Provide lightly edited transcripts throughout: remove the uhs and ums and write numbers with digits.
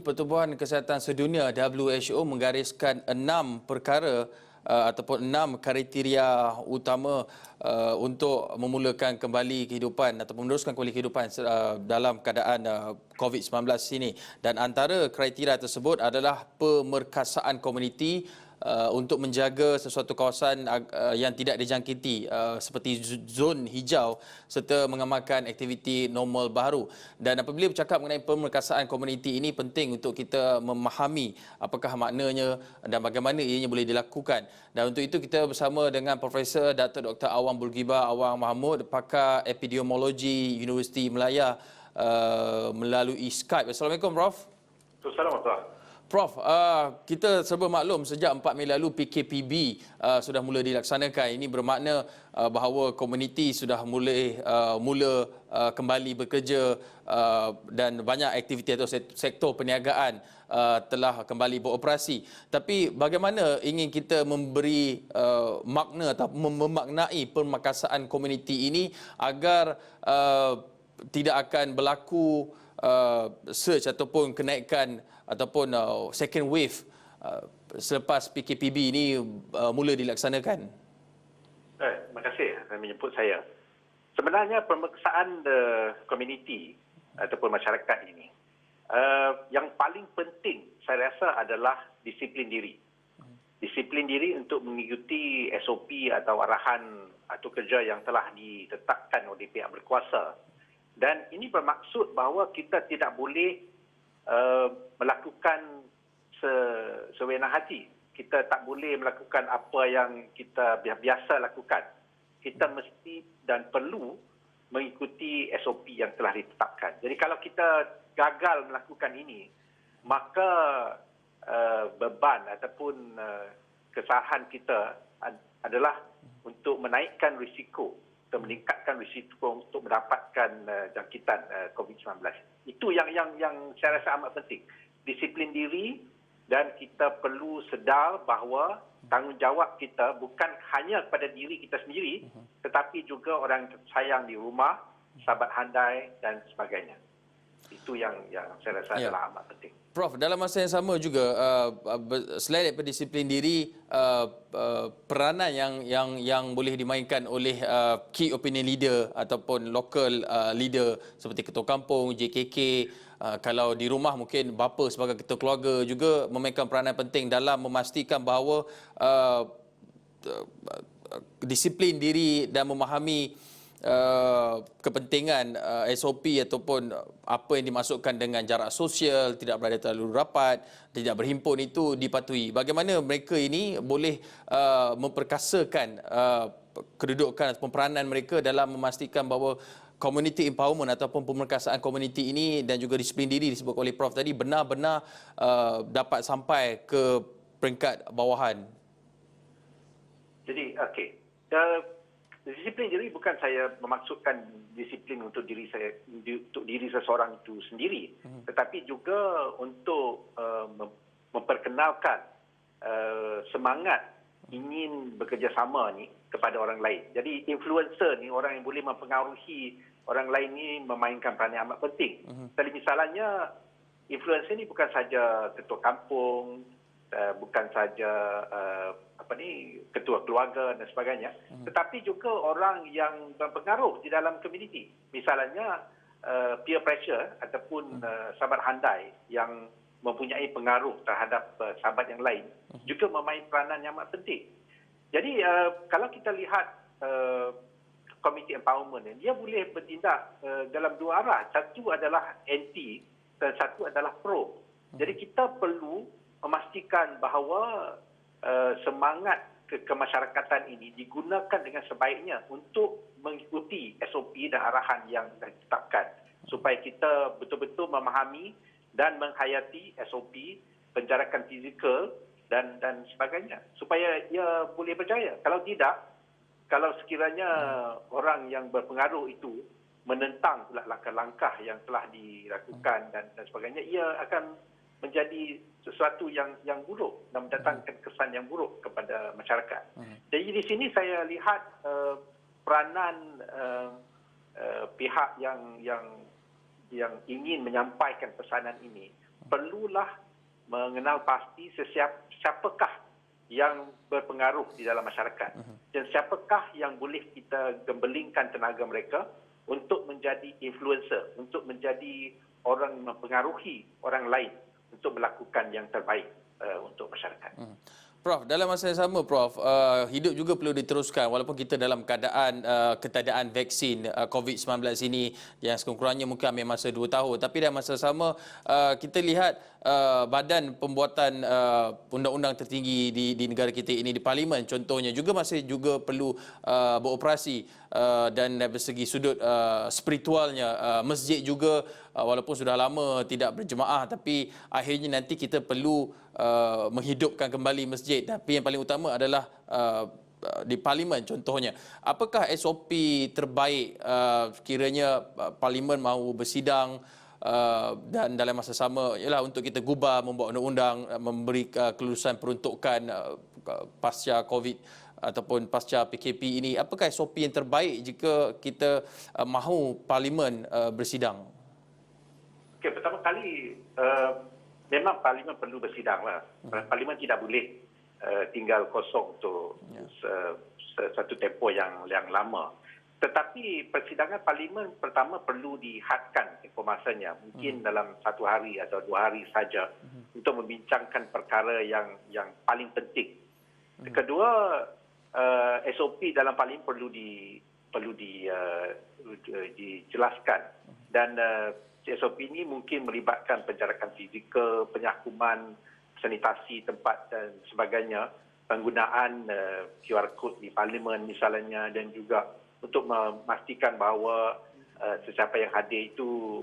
Pertubuhan Kesihatan Sedunia WHO menggariskan 6 perkara ataupun 6 kriteria utama untuk memulakan kembali kehidupan atau meneruskan kembali kehidupan dalam keadaan COVID-19 ini. Dan antara kriteria tersebut adalah pemerkasaan komuniti untuk menjaga sesuatu kawasan yang tidak dijangkiti seperti zon hijau serta mengamalkan aktiviti normal baru. Dan apabila bercakap mengenai pemerkasaan komuniti ini, penting untuk kita memahami apakah maknanya dan bagaimana ianya boleh dilakukan. Dan untuk itu kita bersama dengan Profesor Dr. Awang Bulgibah Awang Mahmud, pakar epidemiologi Universiti Melaya melalui Skype. Assalamualaikum, Prof. Assalamualaikum. Prof, kita serba maklum sejak 4 Mei lalu PKPB sudah mula dilaksanakan. Ini bermakna bahawa komuniti sudah mula kembali bekerja dan banyak aktiviti atau sektor perniagaan telah kembali beroperasi. Tapi bagaimana ingin kita memberi makna atau memaknai pemerkasaan komuniti ini agar tidak akan berlaku surge ataupun kenaikan ataupun second wave selepas PKPB ini mula dilaksanakan? Terima kasih menyebut saya. Sebenarnya pemerkasaan komuniti ataupun masyarakat ini, yang paling penting saya rasa adalah disiplin diri. Disiplin diri untuk mengikuti SOP atau arahan atau kerja yang telah ditetapkan oleh pihak berkuasa. Dan ini bermaksud bahawa kita tidak boleh melakukan sewenang hati. Kita tak boleh melakukan apa yang kita biasa lakukan. Kita mesti dan perlu mengikuti SOP yang telah ditetapkan. Jadi kalau kita gagal melakukan ini, maka beban ataupun kesalahan kita adalah untuk menaikkan risiko atau meningkatkan risiko untuk mendapatkan jangkitan COVID-19. Itu yang saya rasa amat penting. Disiplin diri, dan kita perlu sedar bahawa tanggungjawab kita bukan hanya kepada diri kita sendiri, tetapi juga orang sayang di rumah, sahabat handai dan sebagainya. Itu yang saya rasa adalah amat penting. Prof, dalam masa yang sama juga, selain daripada disiplin diri, peranan yang boleh dimainkan oleh key opinion leader ataupun local leader seperti ketua kampung, JKK, kalau di rumah mungkin bapa sebagai ketua keluarga juga memainkan peranan penting dalam memastikan bahawa disiplin diri dan memahami kepentingan SOP ataupun apa yang dimasukkan dengan jarak sosial, tidak berada terlalu rapat, tidak berhimpun, itu dipatuhi. Bagaimana mereka ini boleh memperkasakan kedudukan ataupun peranan mereka dalam memastikan bahawa community empowerment ataupun pemerkasaan komuniti ini dan juga disiplin diri disebut oleh Prof tadi benar-benar dapat sampai ke peringkat bawahan? Jadi, okey. Disiplin diri bukan saya memaksudkan disiplin untuk diri saya, untuk diri seseorang itu sendiri, tetapi juga untuk memperkenalkan semangat ingin bekerjasama ni kepada orang lain. Jadi influencer ni, orang yang boleh mempengaruhi orang lain ni, memainkan peranan amat penting. Jadi misalnya influencer ni bukan saja ketua kampung, bukan saja ketua keluarga dan sebagainya, tetapi juga orang yang berpengaruh di dalam komuniti. Misalnya peer pressure ataupun sahabat handai yang mempunyai pengaruh terhadap sahabat yang lain juga memainkan peranan yang amat penting. Jadi kalau kita lihat community empowerment, dia boleh bertindak dalam dua arah. Satu adalah anti dan satu adalah pro. Jadi kita perlu memastikan bahawa semangat kemasyarakatan ini digunakan dengan sebaiknya untuk mengikuti SOP dan arahan yang ditetapkan, supaya kita betul-betul memahami dan menghayati SOP, penjarakan fizikal dan sebagainya, supaya ia boleh berjaya. Kalau tidak, kalau sekiranya orang yang berpengaruh itu menentang pula langkah-langkah yang telah dilakukan dan sebagainya, ia akan menjadi sesuatu yang buruk dan mendatangkan kesan yang buruk kepada masyarakat. Jadi di sini saya lihat peranan pihak yang ingin menyampaikan pesanan ini perlulah mengenal pasti siapakah yang berpengaruh di dalam masyarakat dan siapakah yang boleh kita gembelingkan tenaga mereka untuk menjadi influencer, untuk menjadi orang mempengaruhi orang lain untuk melakukan yang terbaik untuk masyarakat. Prof, dalam masa yang sama, Prof, hidup juga perlu diteruskan walaupun kita dalam keadaan ketiadaan vaksin COVID-19 ini yang sekurang-kurangnya mungkin ambil masa 2 tahun. Tapi dalam masa sama, kita lihat badan pembuatan undang-undang tertinggi di negara kita ini, di Parlimen contohnya, juga masih juga perlu beroperasi dan dari segi sudut spiritualnya, masjid juga walaupun sudah lama tidak berjemaah, tapi akhirnya nanti kita perlu menghidupkan kembali masjid. Tapi yang paling utama adalah di Parlimen contohnya. Apakah SOP terbaik sekiranya Parlimen mahu bersidang dan dalam masa sama ialah untuk kita gubal membuat undang-undang, memberi kelulusan peruntukan pasca COVID ataupun pasca PKP ini? Apakah SOP yang terbaik jika kita mahu Parlimen bersidang? Okey, pertama kali memang Parlimen perlu bersidanglah. Parlimen tidak boleh tinggal kosong untuk satu tempoh yang lama. Tetapi persidangan Parlimen pertama perlu dihadkan tempoh masanya, mungkin dalam 1 hari atau 2 hari saja untuk membincangkan perkara yang paling penting. Kedua, SOP dalam Parlimen perlu dijelaskan dan SOP ini mungkin melibatkan penjarakan fizikal, penyakuman, sanitasi tempat dan sebagainya, penggunaan QR code di Parlimen misalnya, dan juga untuk memastikan bahawa sesiapa yang hadir itu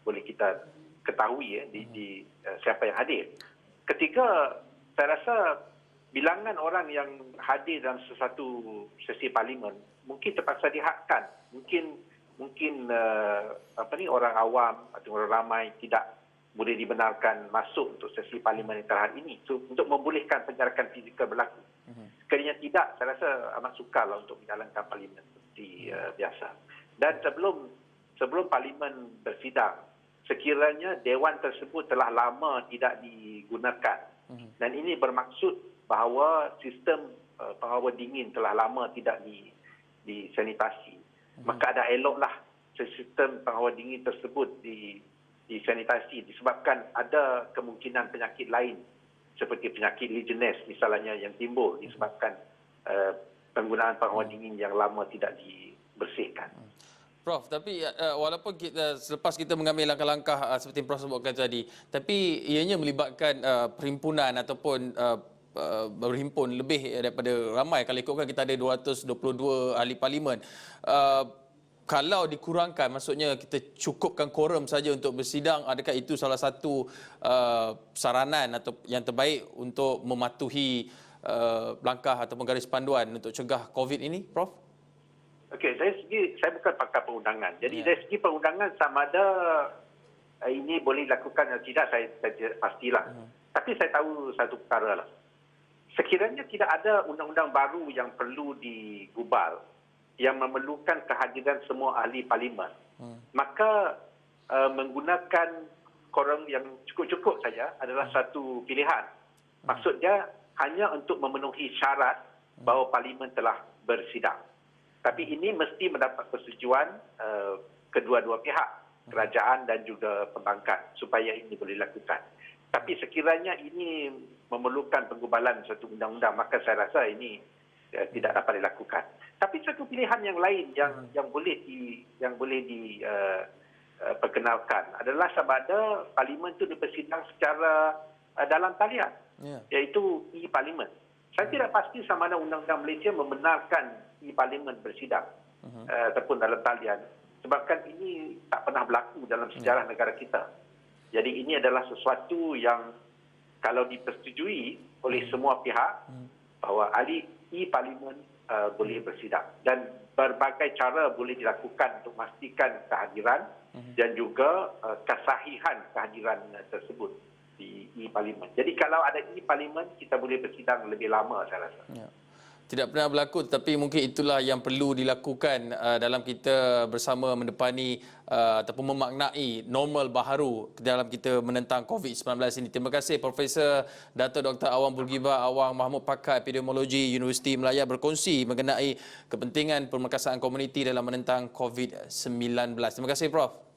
boleh kita ketahui siapa yang hadir. Ketiga, saya rasa bilangan orang yang hadir dalam sesuatu sesi Parlimen mungkin terpaksa dihadkan. Mungkin orang awam atau orang ramai tidak boleh dibenarkan masuk untuk sesi Parlimen yang terhad ini untuk membolehkan penjarakan fizikal berlaku. Sekiranya tidak, saya rasa amat sukarlah untuk menjalankan Parlimen seperti biasa. Dan sebelum Parlimen bersidang, sekiranya Dewan tersebut telah lama tidak digunakan dan ini bermaksud bahawa sistem pengawal dingin telah lama tidak disanitasi, maka ada eloklah sistem pengawal dingin tersebut disanitasi disebabkan ada kemungkinan penyakit lain seperti penyakit Legionnaires misalnya yang timbul disebabkan penggunaan pengawal dingin yang lama tidak dibersihkan. Prof, tapi walaupun selepas kita mengambil langkah-langkah seperti Prof sebutkan tadi, tapi ianya melibatkan perhimpunan ataupun berhimpun lebih daripada ramai. Kalau ikutkan kita ada 222 ahli Parlimen. Kalau dikurangkan, maksudnya kita cukupkan quorum saja untuk bersidang, adakah itu salah satu saranan atau yang terbaik untuk mematuhi langkah ataupun garis panduan untuk cegah COVID ini, Prof? Okey, saya bukan pakar perundangan. Jadi dari segi perundangan sama ada ini boleh dilakukan atau tidak, saya pastilah. Tapi saya tahu satu perkara lah. Sekiranya tidak ada undang-undang baru yang perlu digubal, yang memerlukan kehadiran semua ahli Parlimen, maka menggunakan quorum yang cukup-cukup saja adalah satu pilihan. Maksudnya hanya untuk memenuhi syarat bahawa Parlimen telah bersidang. Tapi ini mesti mendapat persetujuan kedua-dua pihak, kerajaan dan juga pembangkang, supaya ini boleh dilakukan. Tapi sekiranya ini memerlukan penggubalan satu undang-undang, maka saya rasa ini tidak dapat dilakukan. Tapi satu pilihan yang lain yang boleh diperkenalkan adalah sama ada Parlimen itu dipersidang secara dalam talian, iaitu e-Parlimen. Saya tidak pasti sama ada undang-undang Malaysia membenarkan e-Parlimen bersidang ataupun dalam talian, sebabkan ini tak pernah berlaku dalam sejarah negara kita. Jadi ini adalah sesuatu yang kalau dipersetujui oleh semua pihak bahawa ahli e-Parlimen boleh bersidang dan berbagai cara boleh dilakukan untuk memastikan kehadiran dan juga kesahihan kehadiran tersebut di e-Parlimen. Jadi kalau ada e-Parlimen, kita boleh bersidang lebih lama, saya rasa. Ya. Tidak pernah berlaku, tetapi mungkin itulah yang perlu dilakukan dalam kita bersama mendepani ataupun memaknai normal baharu dalam kita menentang COVID-19 ini. Terima kasih Profesor Dato' Dr. Awang Bulgibah Awang Mahmud, pakar epidemiologi Universiti Melaya, berkongsi mengenai kepentingan pemekasan komuniti dalam menentang COVID-19. Terima kasih Prof.